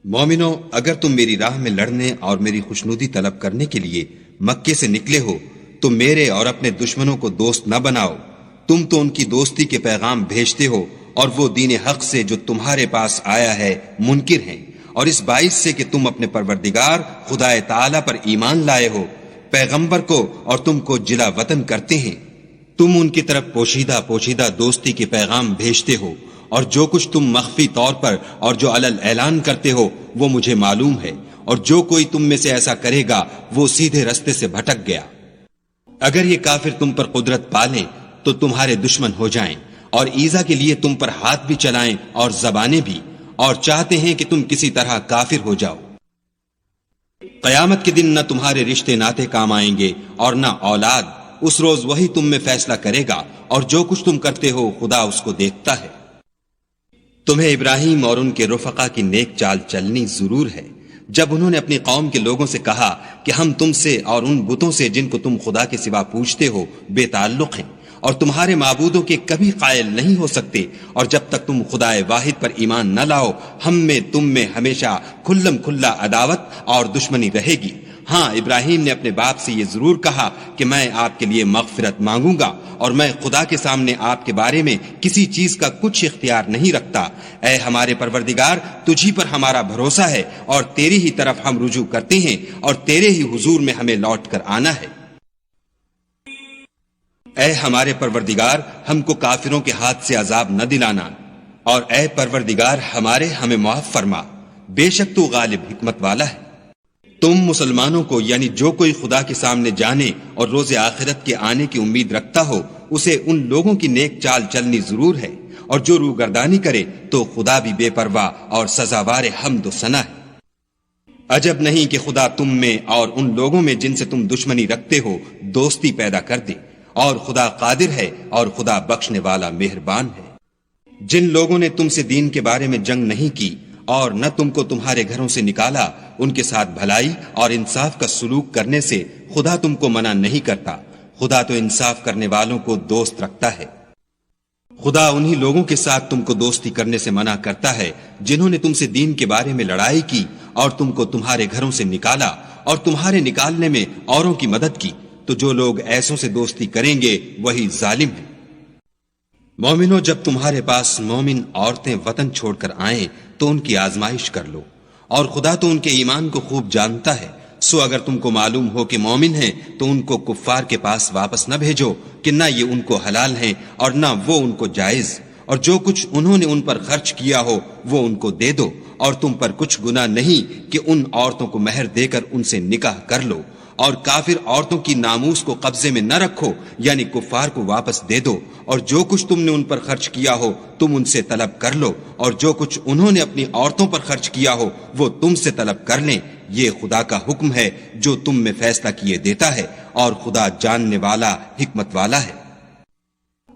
مومنو، اگر تم میری راہ میں لڑنے اور میری خوشنودی طلب کرنے کے لیے مکے سے نکلے ہو تو میرے اور اپنے دشمنوں کو دوست نہ بناؤ. تم تو ان کی دوستی کے پیغام بھیجتے ہو اور وہ دین حق سے جو تمہارے پاس آیا ہے منکر ہیں، اور اس باعث سے کہ تم اپنے پروردگار خدا تعالی پر ایمان لائے ہو، پیغمبر کو اور تم کو جلا وطن کرتے ہیں. تم ان کی طرف پوشیدہ پوشیدہ دوستی کے پیغام بھیجتے ہو، اور جو کچھ تم مخفی طور پر اور جو علل اعلان کرتے ہو وہ مجھے معلوم ہے، اور جو کوئی تم میں سے ایسا کرے گا وہ سیدھے رستے سے بھٹک گیا. اگر یہ کافر تم پر قدرت پالیں تو تمہارے دشمن ہو جائیں، اور ایذا کے لیے تم پر ہاتھ بھی چلائیں اور زبانیں بھی، اور چاہتے ہیں کہ تم کسی طرح کافر ہو جاؤ. قیامت کے دن نہ تمہارے رشتے ناتے کام آئیں گے اور نہ اولاد. اس روز وہی تم میں فیصلہ کرے گا، اور جو کچھ تم کرتے ہو خدا اس کو دیکھتا ہے. تمہیں ابراہیم اور ان کے رفقا کی نیک چال چلنی ضرور ہے جب انہوں نے اپنی قوم کے لوگوں سے کہا کہ ہم تم سے اور ان بتوں سے جن کو تم خدا کے سوا پوجتے ہو بے تعلق ہیں، اور تمہارے معبودوں کے کبھی قائل نہیں ہو سکتے، اور جب تک تم خدا واحد پر ایمان نہ لاؤ ہم میں تم میں ہمیشہ کھلم کھلا عداوت اور دشمنی رہے گی. ہاں، ابراہیم نے اپنے باپ سے یہ ضرور کہا کہ میں آپ کے لیے مغفرت مانگوں گا، اور میں خدا کے سامنے آپ کے بارے میں کسی چیز کا کچھ اختیار نہیں رکھتا. اے ہمارے پروردگار، تجھی پر ہمارا بھروسہ ہے اور تیری ہی طرف ہم رجوع کرتے ہیں، اور تیرے ہی حضور میں ہمیں لوٹ کر آنا ہے. اے ہمارے پروردگار، ہم کو کافروں کے ہاتھ سے عذاب نہ دلانا، اور اے پروردگار ہمارے ہمیں معاف فرما، بے شک تو غالب حکمت والا ہے. تم مسلمانوں کو یعنی جو کوئی خدا کے سامنے جانے اور روز آخرت کے آنے کی امید رکھتا ہو اسے ان لوگوں کی نیک چال چلنی ضرور ہے، اور جو روگردانی کرے تو خدا بھی بے پرواہ اور سزاوار حمد و ثنا ہے. عجب نہیں کہ خدا تم میں اور ان لوگوں میں جن سے تم دشمنی رکھتے ہو دوستی پیدا کر دے، اور خدا قادر ہے اور خدا بخشنے والا مہربان ہے. جن لوگوں نے تم سے دین کے بارے میں جنگ نہیں کی اور نہ تم کو تمہارے گھروں سے نکالا، ان کے ساتھ بھلائی اور انصاف کا سلوک کرنے سے خدا تم کو منع نہیں کرتا. خدا تو انصاف کرنے والوں کو دوست رکھتا ہے. خدا انہی لوگوں کے ساتھ تم کو دوستی کرنے سے منع کرتا ہے جنہوں نے تم سے دین کے بارے میں لڑائی کی اور تم کو تمہارے گھروں سے نکالا اور تمہارے نکالنے میں اوروں کی مدد کی. تو جو لوگ ایسوں سے دوستی کریں گے وہی ظالم ہیں. مومنو، جب تمہارے پاس مومن عورتیں وطن چھوڑ کر آئیں تو ان کی آزمائش کر لو، اور خدا تو ان کے ایمان کو خوب جانتا ہے. سو اگر تم کو معلوم ہو کہ مومن ہیں تو ان کو کفار کے پاس واپس نہ بھیجو کہ نہ یہ ان کو حلال ہیں اور نہ وہ ان کو جائز، اور جو کچھ انہوں نے ان پر خرچ کیا ہو وہ ان کو دے دو، اور تم پر کچھ گناہ نہیں کہ ان عورتوں کو مہر دے کر ان سے نکاح کر لو. اور کافر عورتوں کی ناموس کو قبضے میں نہ رکھو، یعنی کفار کو واپس دے دو، اور جو کچھ تم نے ان پر خرچ کیا ہو تم ان سے طلب کر لو، اور جو کچھ انہوں نے اپنی عورتوں پر خرچ کیا ہو وہ تم سے طلب کر لیں. یہ خدا کا حکم ہے جو تم میں فیصلہ کیے دیتا ہے، اور خدا جاننے والا حکمت والا ہے.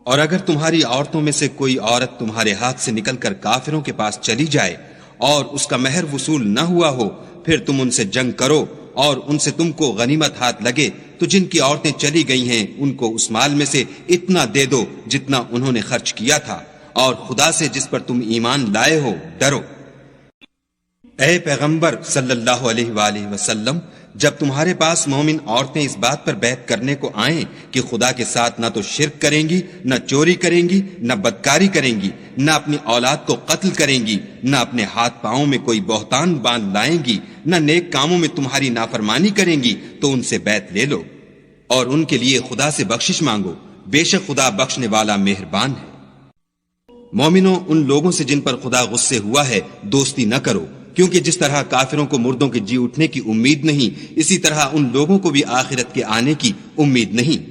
اور اگر تمہاری عورتوں میں سے کوئی عورت تمہارے ہاتھ سے نکل کر کافروں کے پاس چلی جائے اور اس کا مہر وصول نہ ہوا ہو، پھر تم ان سے جنگ کرو اور ان سے تم کو غنیمت ہاتھ لگے تو جن کی عورتیں چلی گئی ہیں ان کو اس مال میں سے اتنا دے دو جتنا انہوں نے خرچ کیا تھا، اور خدا سے جس پر تم ایمان لائے ہو ڈرو. اے پیغمبر صلی اللہ علیہ وآلہ وسلم، جب تمہارے پاس مومن عورتیں اس بات پر بیعت کرنے کو آئیں کہ خدا کے ساتھ نہ تو شرک کریں گی، نہ چوری کریں گی، نہ بدکاری کریں گی، نہ اپنی اولاد کو قتل کریں گی، نہ اپنے ہاتھ پاؤں میں کوئی بہتان باندھ لائیں گی، نہ نیک کاموں میں تمہاری نافرمانی کریں گی، تو ان سے بیعت لے لو اور ان کے لیے خدا سے بخشش مانگو، بے شک خدا بخشنے والا مہربان ہے. مومنوں، ان لوگوں سے جن پر خدا غصے ہوا ہے دوستی نہ کرو، کیونکہ جس طرح کافروں کو مردوں کے جی اٹھنے کی امید نہیں، اسی طرح ان لوگوں کو بھی آخرت کے آنے کی امید نہیں.